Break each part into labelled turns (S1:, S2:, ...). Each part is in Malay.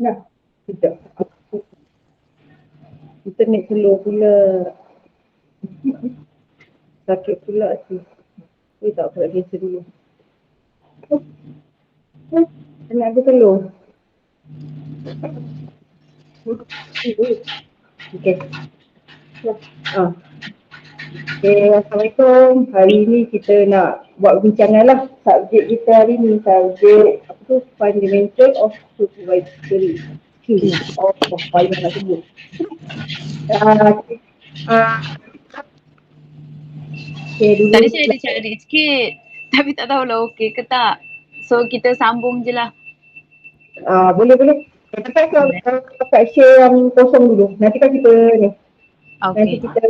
S1: Nah, tidak. Internet slow pula. Sakit pula tu. Tak apa, cancel dulu. Anak aku telur. Okay. Ah. Okay, Assalamualaikum. Hari ni kita nak buat bincangan lah. Subjek kita hari ni, subjek apa tu? Fundamental of Supervisory Skills. Oh, payah nak sebut. Okay, dulu.
S2: Tadi saya ada cari sikit tapi tak tahulah okey ke tak. So kita sambung je lah.
S1: Boleh. Kita kat share yang kosong dulu. Nanti kan kita ni. Nanti
S2: Okey.
S1: kita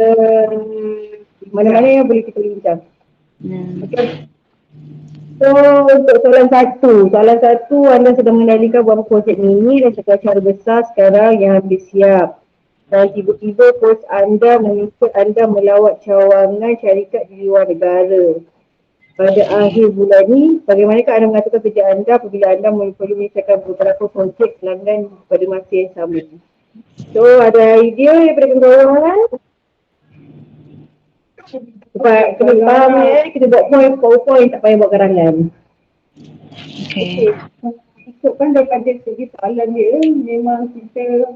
S1: mana-mana yang boleh kita bincang. Okay. So untuk soalan satu anda sudah mengendalikan beberapa projek mini dan secara besar sekarang yang hampir siap. Dan tiba-tiba bos anda meminta anda melawat cawangan syarikat di luar negara. Pada akhir bulan ni, bagaimanakah anda mengatakan kerja anda apabila anda perlu menyelesaikan beberapa projek pelanggan pada masa yang sama? So ada idea daripada kawan-kawan? Sebab kena faham kita buat PowerPoint tak payah buat karangan.
S2: Okay.
S1: Ikutkan daripada segi soalan dia, memang kita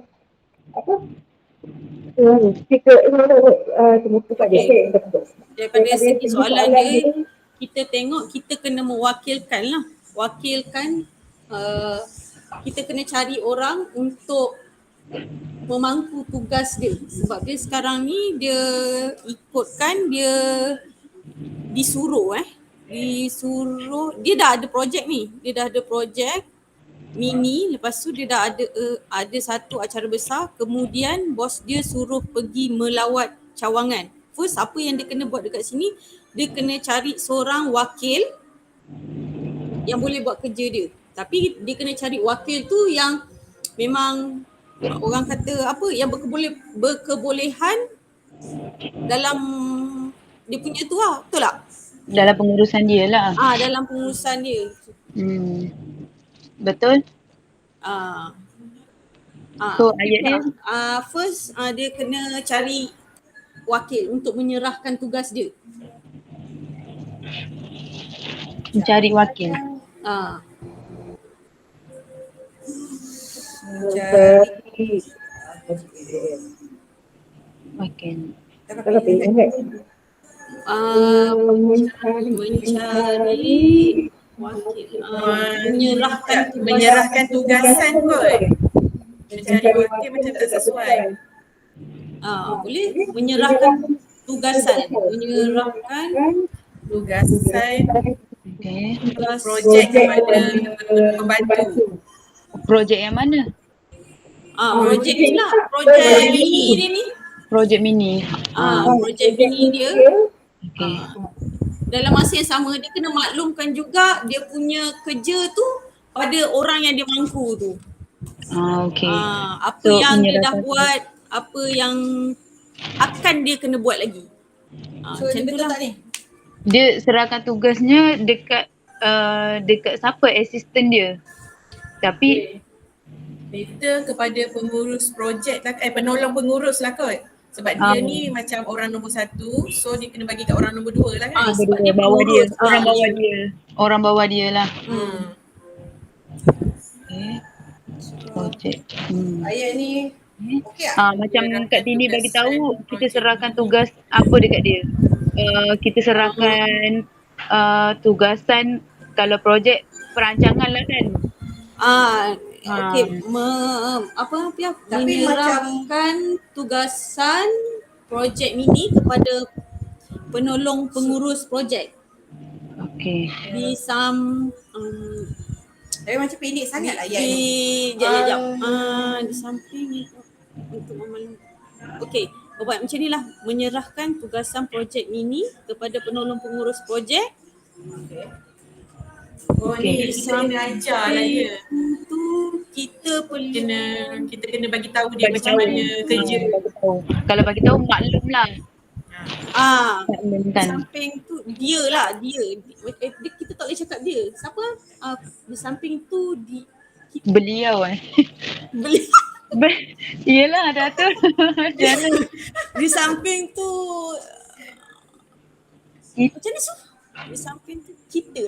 S1: apa? Kita buka dia.
S3: Daripada segi soalan dia, kita tengok kita kena mewakilkan lah. Kita kena cari orang untuk memangku tugas dia. Sebab dia sekarang ni dia ikutkan, dia disuruh dia dah ada projek ni. Dia dah ada projek mini, lepas tu dia dah ada satu acara besar, kemudian bos dia suruh pergi melawat cawangan. First, apa yang dia kena buat dekat sini, dia kena cari seorang wakil yang boleh buat kerja dia. Tapi dia kena cari wakil tu yang memang orang kata apa, yang berkebolehan dalam dia punya tu lah, betul tak?
S2: Dalam pengurusan dia lah.
S3: Dalam pengurusan dia.
S2: Betul? So ayat dia?
S3: First dia kena cari wakil untuk menyerahkan tugas dia.
S2: Mencari wakil. Wakil.
S3: Mencari wakil.
S4: Menyerahkan tugasan kot. Mencari wakil macam tak sesuai.
S3: Boleh menyerahkan tugasan.
S2: Okay.
S4: Projek kepada pembantu.
S2: Projek yang mana?
S3: Projek ni lah. Projek mini dia ni.
S2: Projek mini.
S3: Projek mini dia.
S2: Okay.
S3: Dalam masa yang sama dia kena maklumkan juga dia punya kerja tu pada orang yang dia mangku tu.
S2: Okay.
S3: Apa yang dia dah buat, apa yang akan dia kena buat lagi.
S4: So dia betul tak ni?
S2: Dia serahkan tugasnya dekat siapa? Asisten dia. Tapi
S4: Kita kepada pengurus projek lah, penolong pengurus lah kot. Sebab dia ni macam orang nombor satu, so dia kena bagi kat orang nombor dua lah kan.
S3: Sebab dia
S2: bawah dia,
S3: pengurus.
S2: orang bawah dia lah. Projek.
S4: Ayat ni okey
S2: macam Kak Tini bagi tahu kita serahkan tugas apa dekat dia. Kita serahkan tugasan kalau projek perancangan lah kan.
S3: Okey, menyerahkan tugasan projek mini kepada penolong pengurus projek.
S2: Okey.
S4: Tapi macam pendek sangat ayat ni.
S3: Sekejap. Di samping untuk okey, buat macam ni lah. Menyerahkan tugasan projek mini kepada penolong pengurus projek.
S4: Ni kita kena ajar lah dia.
S3: Kita
S4: kena bagi tahu dia macam mana kerja.
S2: Kalau bagi tahu maklum lah.
S3: Di samping tu dia. Kita tak boleh cakap dia. Siapa? Di samping tu
S2: Beliau
S3: Beli
S2: Yelah Dato'. Jangan.
S3: di samping tu
S2: Kita
S3: macam ni Su? Di samping tu kita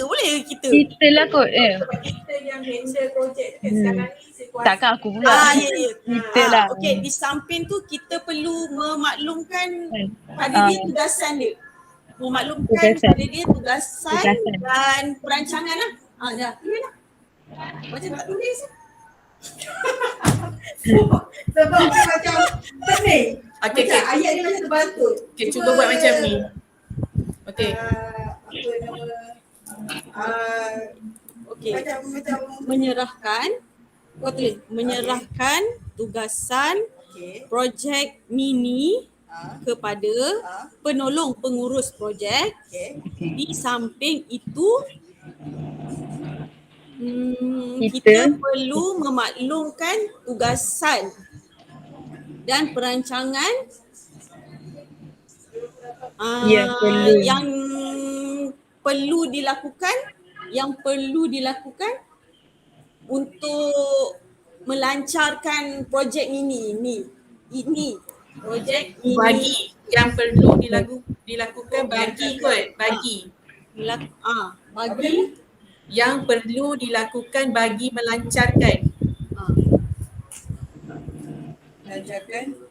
S3: boleh kita.
S2: lah kot.
S4: Sebab kita yang handle projek tu kan sekarang ni situasi.
S2: Takkan aku pula.
S3: Ya.
S2: Kita lah.
S3: Okey, di samping tu kita perlu memaklumkan pada dia tugasan dia. Memaklumkan
S2: Tugasan.
S3: pada dia tugasan dan perancangan lah. Dah. Tulis lah. Macam tak tulis.
S1: Sebab macam pening.
S4: Okey,
S1: Macam ayat ni macam terbantu.
S4: okay, cuba buat macam ni. Okey.
S1: Apa nama?
S3: Okey.
S1: Macam
S3: Menyerahkan menyerahkan tugasan projek mini kepada penolong pengurus projek. Di samping itu kita perlu memaklumkan tugasan dan perancangan yang perlu dilakukan untuk melancarkan projek ini projek ini
S4: Bagi yang perlu dilakukan bagi yang perlu dilakukan bagi melancarkan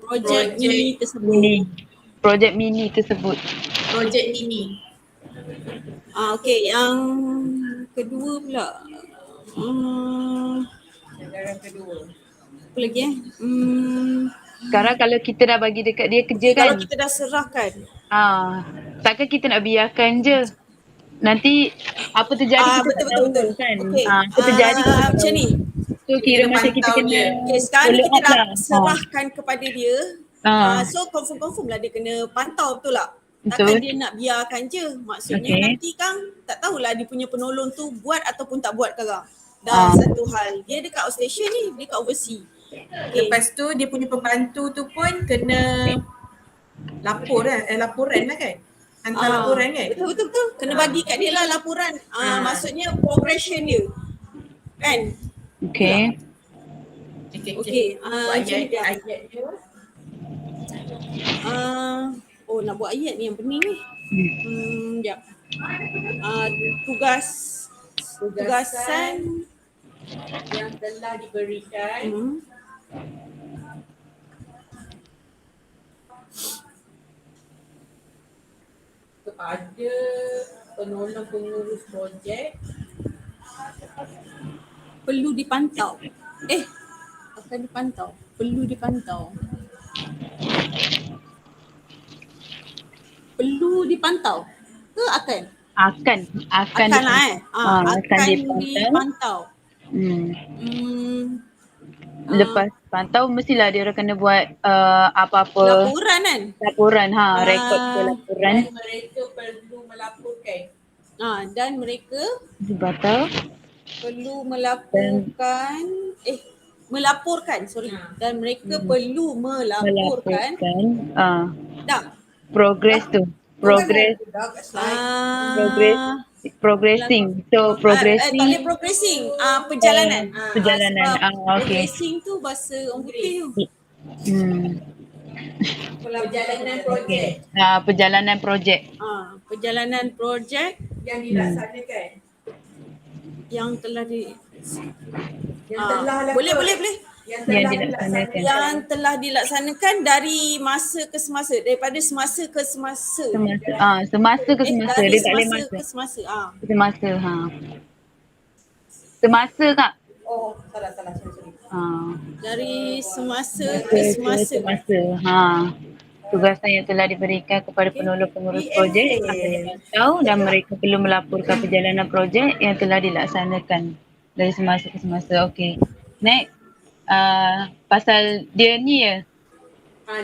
S3: projek mini tersebut.
S2: Projek mini tersebut.
S4: projek ini.
S3: Okey, yang kedua pula. Apa lagi
S2: Sekarang kalau kita dah bagi dekat dia kerja kan.
S3: kalau kita dah serahkan.
S2: Takkan kita nak biarkan je. Nanti apa terjadi kita tak tahu
S3: betul.
S2: kan.
S3: Okey.
S2: Apa terjadi kita tak
S3: Macam
S2: tahu.
S3: ni.
S2: So kira macam kita
S4: pantau
S2: kena
S4: dia.
S3: Okay, sekarang ni
S2: follow
S3: kita
S2: up
S3: dah
S2: lah.
S3: serahkan kepada dia. So confirm lah dia kena pantau, betul tak? Takkan
S2: Betul.
S3: dia nak biarkan je. Maksudnya
S2: Okay.
S3: nanti kan tak tahulah dia punya penolong tu buat ataupun tak buat sekarang. Dah satu hal. Dia dekat outstation ni, dia kat overseas. Okay.
S4: Lepas tu dia punya pembantu tu pun kena laporan lah kan. Hantar laporan kan.
S3: Betul. Kena bagi kat dia lah laporan. Maksudnya progression dia. Kan?
S2: Okay.
S3: Okey.
S4: Ayat dia.
S3: Nak buat ayat ni yang pening ni. Sekejap. Tugasan
S4: yang telah diberikan kepada penolong pengurus projek
S3: perlu dipantau. Akan dipantau. Perlu dipantau. Perlu dipantau ke akan?
S2: Akan
S3: Lah
S2: akan
S3: dipantau.
S2: Lepas pantau mestilah dia orang kena buat apa-apa
S3: Laporan kan?
S2: laporan rekod ke laporan
S4: dan mereka perlu melaporkan.
S3: Dan mereka
S2: dibatal
S3: perlu melaporkan dan mereka perlu melaporkan
S2: progress tu progressing so progressing
S3: tak boleh progressing perjalanan progressing tu bahasa orang putih tu
S4: Perjalanan projek
S2: perjalanan projek
S3: perjalanan projek
S4: yang dilaksanakan.
S3: yang telah
S4: Boleh.
S2: yang dilaksanakan
S3: yang telah dilaksanakan dari masa ke semasa, daripada semasa ke semasa.
S2: semasa ke semasa
S3: dari
S2: dia tak boleh
S3: semasa
S2: masa
S3: ke semasa.
S2: semasa tak
S1: salah.
S3: Dari semasa ke semasa.
S2: Tugasan yang telah diberikan kepada penolong pengurus projek akan dipantau dan mereka perlu melaporkan perjalanan projek yang telah dilaksanakan dari semasa ke semasa. Okey. Next. Pasal dia ni ya.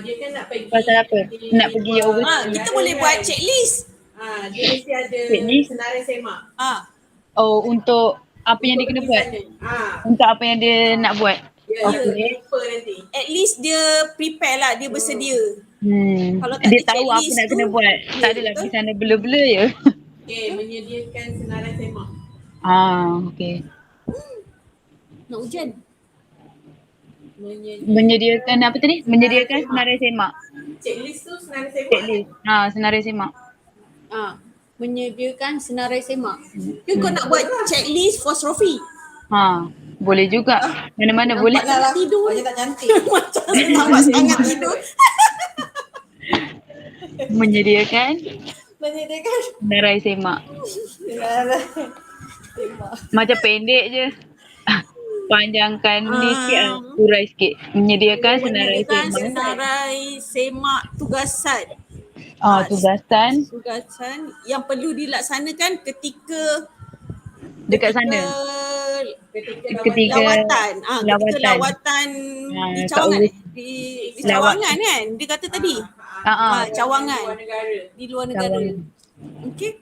S4: Dia kan nak pergi.
S2: Pasal apa? Nak pergi overseas.
S3: Kita boleh buat checklist.
S4: Dia mesti ada
S2: Checklist?
S4: senarai semak.
S2: Untuk apa yang dia kena buat. Untuk apa yang dia nak buat.
S4: Lupa nanti.
S3: At least dia prepare lah, dia bersedia. Kalau tak
S2: Dia
S3: ada
S2: tahu apa
S3: checklist
S2: nak
S3: tu,
S2: kena buat. Tak adalah pergi sana blur-blur je.
S4: Menyediakan senarai semak.
S2: Okey.
S3: Nak hujan.
S2: Menyediakan apa tadi? Menyediakan senarai semak.
S4: Checklist tu senarai semak.
S2: Checklist. Senarai semak.
S3: Menyediakan senarai semak. Ke kau nak buat checklist for Sophie?
S2: Boleh juga. Mana-mana boleh.
S3: Nak tidur.
S4: Macam tak cantik.
S3: Macam lambat sangat tidur.
S2: Menyediakan
S3: Menyediakan
S2: senarai semak.
S3: senarai semak.
S2: Macam pendek je. Panjangkan ni sikit urai sikit. Menyediakan senarai
S3: Menyediakan
S2: semak.
S3: senarai semak tugasan.
S2: Tugasan
S3: yang perlu dilaksanakan ketika
S2: dekat sana. Ketika
S3: lawatan. Ketika lawatan di
S2: kat
S3: Cawangan.
S2: urus
S3: Di Cawangan kan? Dia kata tadi. Cawangan. Di luar negara. Okey.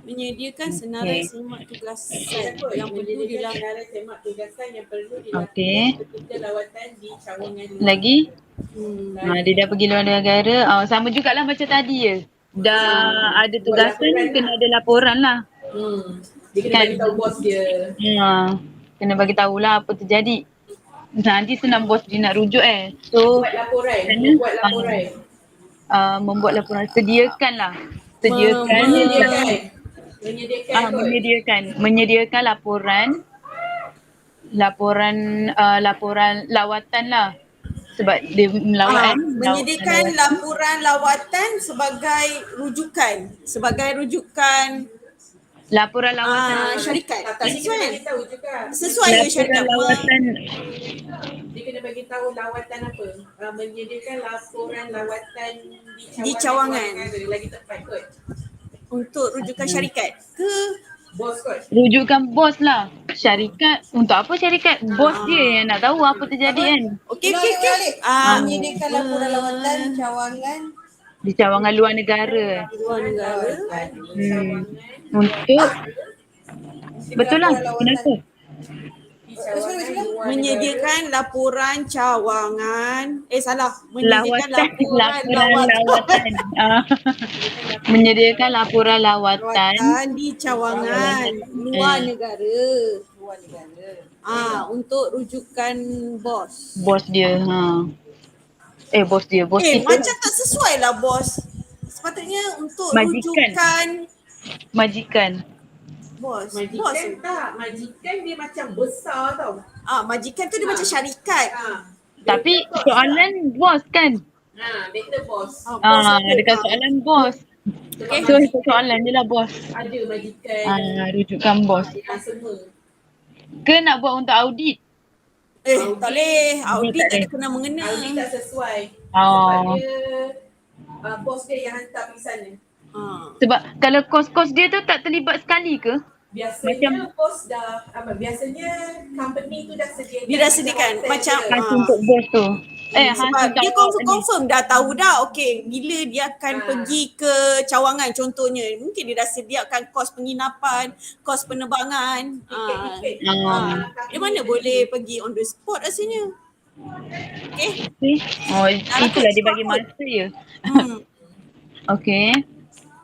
S3: Menyediakan senarai semak tugasan yang perlu dilaksanakan.
S4: Senarai semak tugasan yang perlu dilakukan ketika lawatan di Cawangan.
S2: Lagi? Dia dah pergi luar negara. Sama jugalah macam tadi je. Dah ada tugasan, kena ada laporan lah.
S4: Dia kena bagi tahu bos dia.
S2: Kena bagi tahulah apa terjadi. Nanti senang bos dia nak rujuk So
S4: Buat laporan. Buat laporan.
S2: membuat laporan. Sediakan menyediakan laporan lawatan lah. Sebab dia melawat
S3: menyediakan laporan lawatan sebagai rujukan
S2: laporan lawatan
S3: syarikat. Tak
S4: Tapi dia
S3: sesuai.
S4: kena bagi tahu juga.
S3: Sesuai ke syarikat?
S2: lawatan
S4: Dia kena bagi tahu lawatan apa. Menyediakan laporan lawatan
S3: Di Cawangan.
S4: Lagi tepat kot.
S3: Untuk rujukan syarikat ke
S4: Bos kot.
S2: rujukan bos lah. Syarikat untuk apa syarikat? Bos dia yang nak tahu apa terjadi kan.
S3: okey.
S5: Menyediakan laporan lawatan Cawangan
S2: Di Cawangan luar negara.
S3: Luar negara.
S2: Untuk betul lah. Kenapa?
S3: Menyediakan laporan cawangan. Menyediakan
S2: Laporan
S3: lawatan
S2: lawatan. Menyediakan laporan lawatan
S3: di cawangan luar negara. Untuk rujukan bos.
S2: bos dia. Bos dia.
S3: Macam tak sesuai lah bos. Sepatutnya untuk rujukan
S2: Majikan.
S3: bos.
S4: Majikan tak. Majikan dia macam besar tau.
S3: Majikan tu dia macam syarikat.
S2: Tapi soalan bos kan?
S4: Dia kena bos.
S2: Dekat soalan bos. So soalan je lah bos.
S4: Ada majikan.
S2: Rujukan bos.
S4: Semua.
S2: Ke nak buat untuk audit?
S3: Tak boleh. Audit tak ada kena mengena.
S4: Audit tak sesuai.
S2: Oh.
S4: Sebab dia bos dia yang hantar pergi sana.
S2: Sebab kalau kos-kos dia tu tak terlibat sekali ke?
S4: Biasanya bos dah biasanya company tu dah sediakan.
S3: Dia dah sediakan macam
S2: Untuk bos tu.
S3: sebab dia confirm dah tahu dah okey bila dia akan pergi ke Cawangan contohnya. Mungkin dia dah sediakan kos penginapan, kos penerbangan. Dia mana boleh pergi on the spot rasanya. Okey.
S2: Itulah dia bagi masa je. Okey.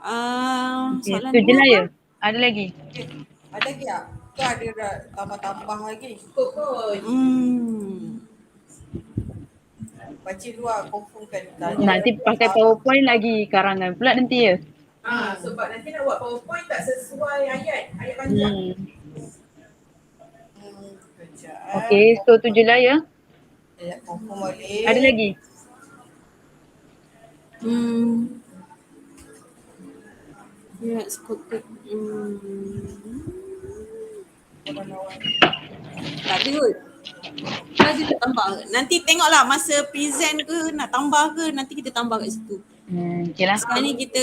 S3: Soalan
S2: Itu je lah ya. Ada lagi?
S5: ada lagi tak? Ke ada dah tambah-tambah lagi?
S4: Cukup kot.
S5: Baca luar confirmkan tanya.
S2: Nanti pakai PowerPoint lagi karangan pula nanti ya.
S4: Sebab nanti nak buat PowerPoint tak sesuai ayat panjang.
S5: Kejap.
S2: Okey, so tu je lah ya.
S5: Confirm balik.
S2: Ada lagi?
S3: Ya, seperti tak ada kot. Nanti kita tambah. Nanti tengoklah masa present ke nak tambah ke nanti kita tambah kat situ.
S2: Okay lah.
S3: Sekarang ni kita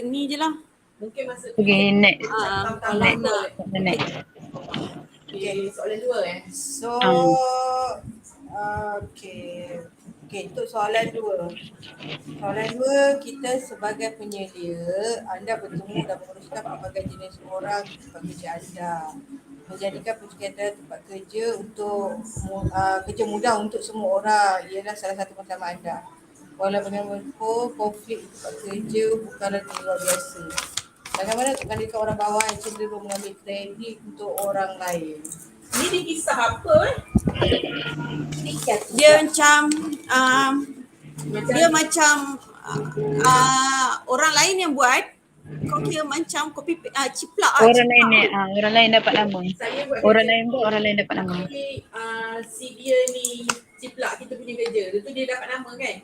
S3: ni je lah.
S4: Mungkin masa
S2: Okay, next.
S3: Kalau nak
S2: Next.
S4: soalan 2
S5: So, okay, untuk soalan 2. Soalan 2, kita sebagai penyedia, anda bertemu dan menguruskan pelbagai jenis orang di tempat kerja anda. Menjadikan persekitaran tempat kerja untuk kerja mudah untuk semua orang ialah salah satu matlamat anda. Walau bagaimanapun, konflik di tempat kerja bukanlah luar biasa. Bagaimana untuk mengendalikan orang bawah yang cenderung mengambil kredit untuk orang lain?
S4: Ni dia kisah apa
S3: Dia macam dia macam orang lain yang buat, kau kira macam copy ciplak lah.
S2: Orang lain ni, orang lain dapat nama.
S4: Saya buat
S2: Orang
S4: kerja.
S2: lain buat, orang lain dapat nama.
S4: Tapi si dia ni ciplak kita punya kerja. Lepas tu dia dapat nama kan?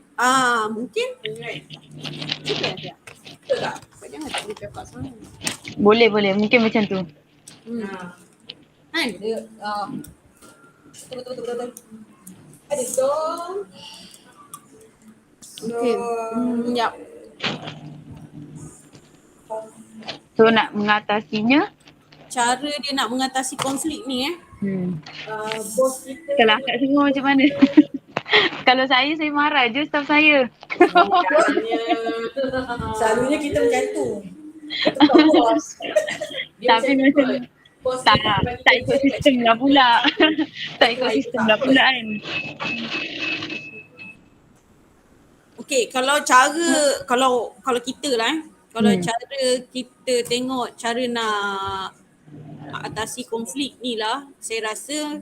S3: Mungkin.
S4: Kan?
S3: Cuba ya.
S4: Betul tak?
S3: Jangan tak boleh pepak sana.
S2: Boleh, mungkin macam tu.
S3: Kan?
S5: Dia betul.
S4: Ada so.
S3: Okey. Ya.
S2: So nak mengatasinya,
S3: Cara dia nak mengatasi konflik ni
S4: Bos kita
S2: kalau akak semua macam mana? Kalau saya marah je staff saya.
S5: Selalunya kita macam tu.
S2: Tapi macam tak ikut sistem lah pula. Tak ikut sistem lah pula kan.
S3: Okey, kalau kita lah kalau cara kita tengok cara nak atasi konflik ni lah, saya rasa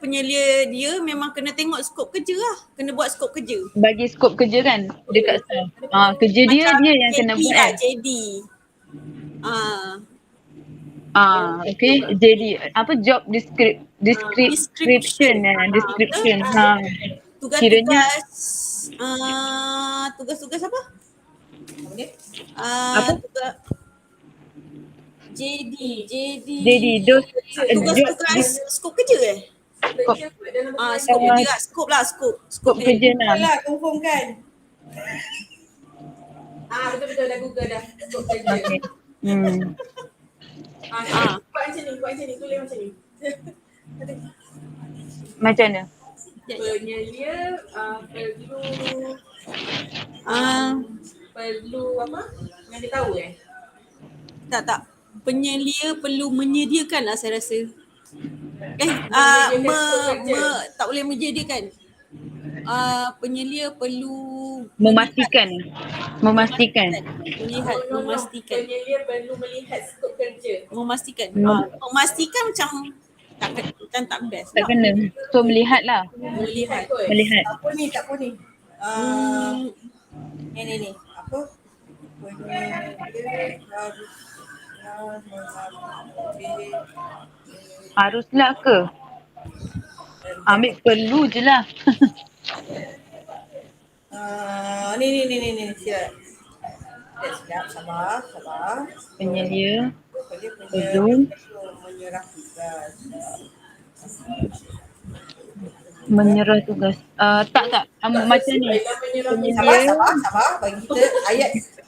S3: penyelia dia memang kena tengok skop kerja lah, kena buat skop kerja.
S2: Bagi skop kerja kan dekat staff. Kerja dia yang kena buat kan.
S3: JD.
S2: Okay. JD. Apa job description. Description.
S3: Tugas-tugas apa?
S5: Apa dia?
S3: Tugas JD. Tugas-tugas skop kerja skop kerja lah, skop
S2: kerja lah.
S5: Alah, confirm kan?
S4: Betul-betul dah Google dah. Skop kerja.
S2: Okay.
S4: Buat macam ni, tulis macam ni.
S2: Macam mana?
S4: Penyelia perlu apa? Yang dia tahu
S3: Tak. Penyelia perlu menyediakan lah saya rasa. Tak boleh menyediakan. Penyelia perlu
S2: Memastikan.
S3: memastikan.
S4: Penyelia perlu melihat skop kerja.
S3: Memastikan macam tak best.
S2: Tak kena. So melihat lah.
S3: Melihat.
S5: Tak apa ni. Ni. Apa?
S2: Haruslah ke? Ambil perlu je lah.
S5: Ni. Siap. Sabar.
S2: Penyelia
S5: Perlu menyerah tugas.
S2: menyerah tugas. Tak. Macam ni. Penyelia.
S5: Sabar. Bagi kita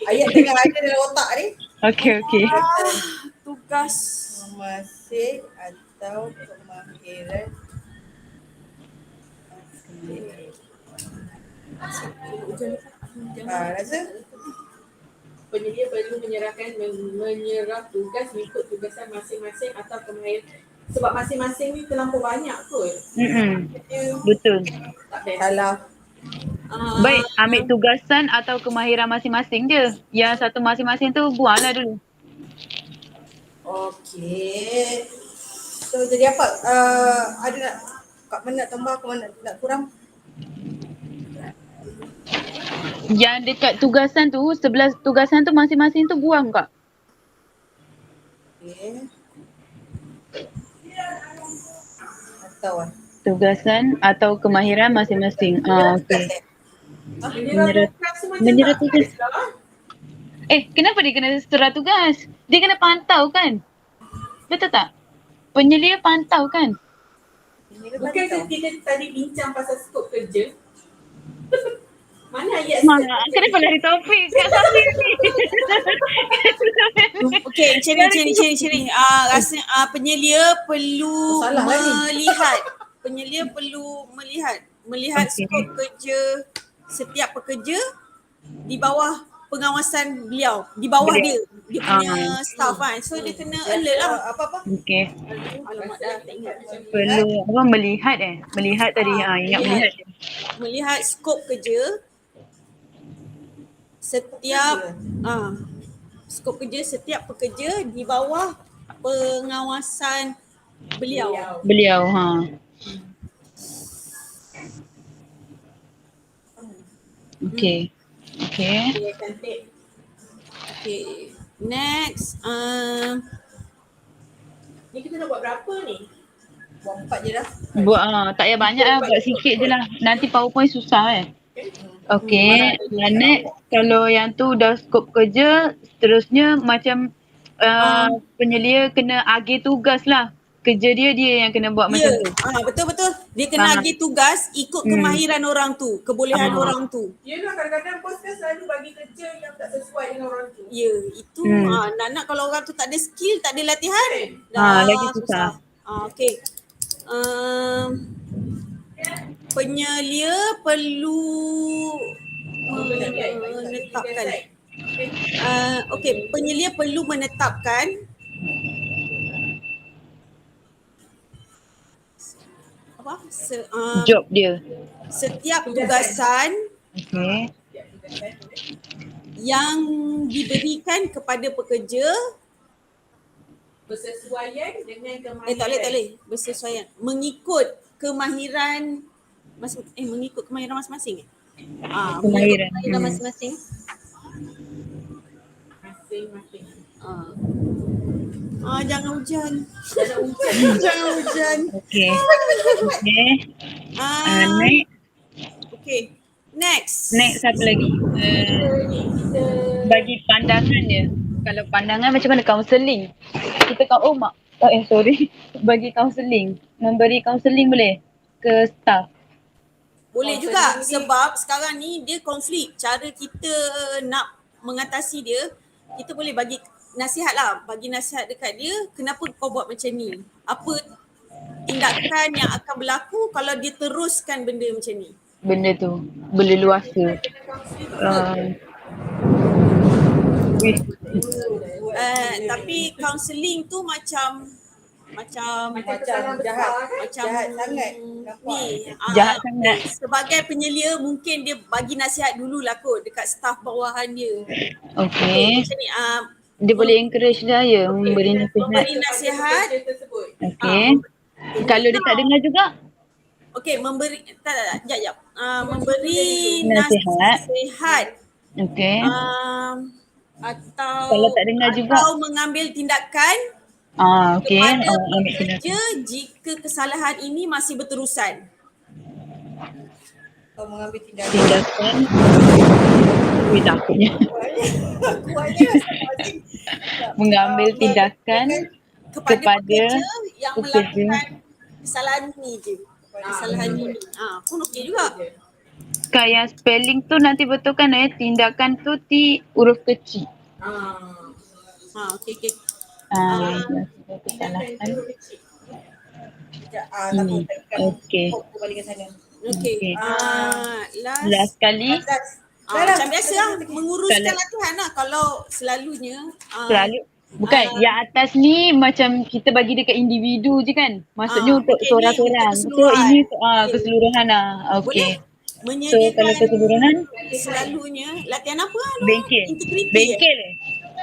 S5: ayat tengah ada dalam otak ni.
S2: Okay.
S3: Tugas
S5: Memasik atau kemahiran. Rasa?
S4: Penyelia perlu menyerah tugas mengikut tugasan masing-masing atau kemahiran. Sebab masing-masing ni terlampau banyak kot.
S2: Betul.
S4: Tak best.
S5: Salah.
S2: Baik, ambil tugasan atau kemahiran masing-masing je. Yang satu masing-masing tu buanglah dulu.
S5: Okey. So jadi apa? Ada nak Kak mana nak tambah, Kak mana nak kurang?
S2: Yang dekat tugasan tu, sebelah tugasan tu masing-masing tu buang Kak.
S5: Okey. Atau
S2: Tugasan atau kemahiran masing-masing. Okey.
S4: Menyerah
S2: tugas. Kenapa dia kena serah tugas? Dia kena pantau kan? Betul tak? Penyelia pantau kan?
S4: Bukan kita tadi bincang pasal skop kerja. Mana ayat
S2: Kenapa lari topik kat Safi ni?
S3: Okey, ciri. Rasa penyelia perlu melihat skop kerja setiap pekerja di bawah pengawasan beliau, di bawah dia punya staff kan. So dia kena alert lah.
S5: apa?
S2: Okey.
S3: Alamak dah tak ingat.
S2: Perlu melihat Melihat tadi. Ingat melihat.
S3: Melihat skop kerja setiap skop kerja setiap pekerja di bawah pengawasan beliau.
S2: Beliau. Okay. Okay.
S4: Okay, cantik.
S3: Okay. Next.
S4: Ni kita nak buat berapa ni?
S5: Buat 4 je dah.
S2: Buat tak payah banyak lah, buat sikit je lah. Nanti PowerPoint susah Okay. Next, kalau yang tu dah skop kerja, seterusnya macam penyelia kena agih tugas lah. Kerja dia yang kena buat macam tu.
S3: Betul-betul. Dia kena agih tugas ikut kemahiran orang tu, kebolehan orang tu.
S4: Yelah, kadang-kadang bos kan selalu bagi kerja yang tak sesuai dengan orang tu.
S3: Ya, itu nak kalau orang tu tak ada skill, tak ada latihan,
S2: Lagi susah.
S3: Okay. Penyelia perlu menetapkan. Penyelia perlu menetapkan
S2: Job dia.
S3: Setiap tugasan yang diberikan kepada pekerja
S4: bersesuaian dengan kemahiran.
S3: tak boleh. Bersesuaian. Mengikut kemahiran mengikut kemahiran masing-masing.
S2: Kemahiran.
S3: Masing-masing.
S4: Masing-masing.
S3: Jangan hujan.
S4: Jangan hujan.
S2: Okay. Next.
S3: Okay. Next
S2: apa lagi? Bagi pandangan dia. Kalau pandangan macam mana counselling? Kita bagi counselling. Memberi counselling boleh ke staff?
S3: Boleh juga sebab sekarang ni dia konflik. Cara kita nak mengatasi dia, kita boleh bagi nasihat lah. Bagi nasihat dekat dia, kenapa kau buat macam ni? Apa tindakan yang akan berlaku kalau dia teruskan benda macam ni?
S2: Benda tu berleluasa.
S3: Tapi counselling tu macam
S5: jahat sangat.
S2: Jahat sangat.
S3: Sebagai penyelia mungkin dia bagi nasihat dululah kot dekat staf bawahan dia.
S2: Okay.
S3: Macam ni,
S2: dia boleh encourage dia memberi nasihat.
S3: Memberi nasihat.
S2: Okay. Kalau dia tak dengar juga?
S3: Okay, memberi jap. Memberi
S2: nasihat. Okay.
S3: Atau
S2: kalau tak dengar juga,
S3: atau mengambil tindakan
S2: kepada
S3: pekerja jika kesalahan ini masih berterusan.
S5: Atau mengambil tindakan.
S2: Takutnya. Mengambil tindakan kepada
S3: pekerja yang melakukan kesalahan ni je. Kesalahan ni. Pun okey juga.
S2: Kayak spelling tu nanti betulkan tindakan tu T huruf kecil.
S3: Okey.
S2: Kesalahan.
S5: Okey.
S3: Okey.
S2: Last kali.
S3: Macam biasa lah, menguruskan latihan lah. Kalau selalunya.
S2: Bukan, yang atas ni macam kita bagi dekat individu je kan? Maksudnya untuk seorang-seorang. So ini keseluruhan lah. Okay. So kalau keseluruhan?
S3: Selalunya latihan apa lah?
S2: Bengkel.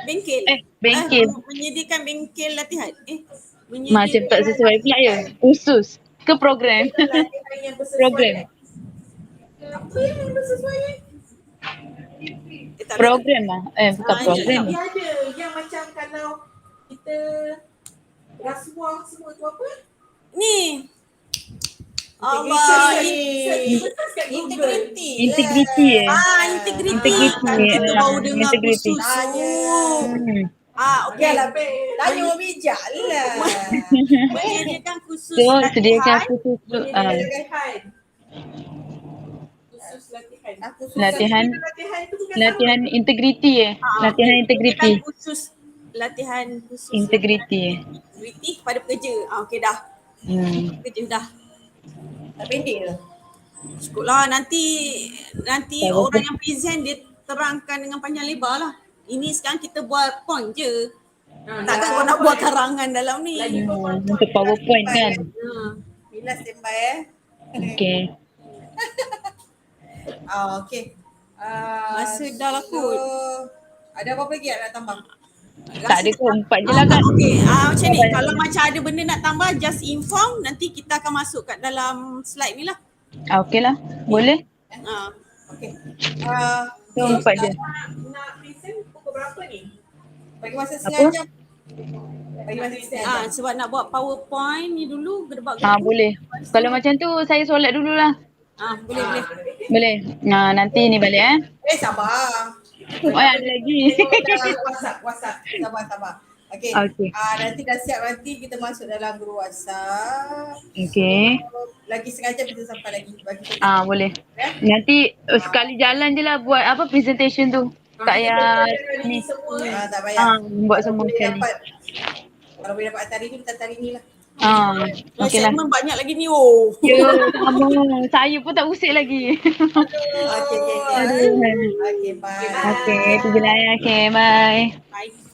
S2: Bengkel.
S3: Menyediakan bengkel latihan.
S2: Macam tak sesuai pula ya? Khusus ke program? Program.
S4: Apa yang bersesuaian?
S2: Program lah. Bukan program.
S4: Dia ada yang macam kalau kita rasuah semua tu apa?
S3: Ni.
S5: Integriti.
S2: Integriti.
S3: Integriti. Kita baru dengar khusus.
S5: Okey lah, tanya orang bijak lah.
S3: Menyediakan khusus
S2: sediakan khusus latihan integriti latihan integriti.
S3: Khusus latihan khusus
S2: integriti
S3: kepada pekerja. Okey dah. Pekerja dah.
S5: Tak pendek ke?
S3: Cukup lah, nanti orang yang present dia terangkan dengan panjang lebar lah. Ini sekarang kita buat point je. Takkan kau nak buat karangan dalam ni.
S2: Untuk PowerPoint kan.
S5: Bila standby
S2: Okay.
S5: Okay.
S3: Masa dah lah kot.
S5: Ada apa-apa lagi nak tambah?
S2: Tak ada kot, 4 je lah kan.
S3: Okey, macam ni. Kalau macam ada benda nak tambah, just inform. Nanti kita akan masuk kat dalam slide ni lah.
S2: Okey lah, boleh.
S3: Okey.
S2: So 4 je.
S4: Nak present pukul berapa ni?
S5: Bagi masa setengah
S2: Apa?
S5: jam. Bagi masa setengah jam.
S3: Sebab nak buat PowerPoint ni dulu, gedebak.
S2: Boleh. Kalau macam tu saya solat dululah.
S3: Boleh.
S2: Boleh. Nanti ni balik
S5: Sabar.
S2: ada lagi.
S5: WhatsApp. Sabar. Okey.
S2: Okey.
S5: Nanti dah siap, nanti kita masuk dalam grup WhatsApp.
S2: Okey.
S5: Lagi setengah jam kita sampai lagi.
S2: Boleh. Nanti sekali jalan je lah buat apa presentation tu. Tak payah ni.
S5: Tak payah.
S2: Buat semua
S5: Boleh
S2: sekali.
S5: dapat. Kalau boleh dapat hari ni, kita hari ni lah.
S2: Okey lah.
S3: Segmen banyak lagi ni.
S2: Ya, sama. Saya pun tak usik lagi.
S5: Okey. Okey, bye.
S2: Okey, tu je lah ya. Okey, bye.
S3: Bye.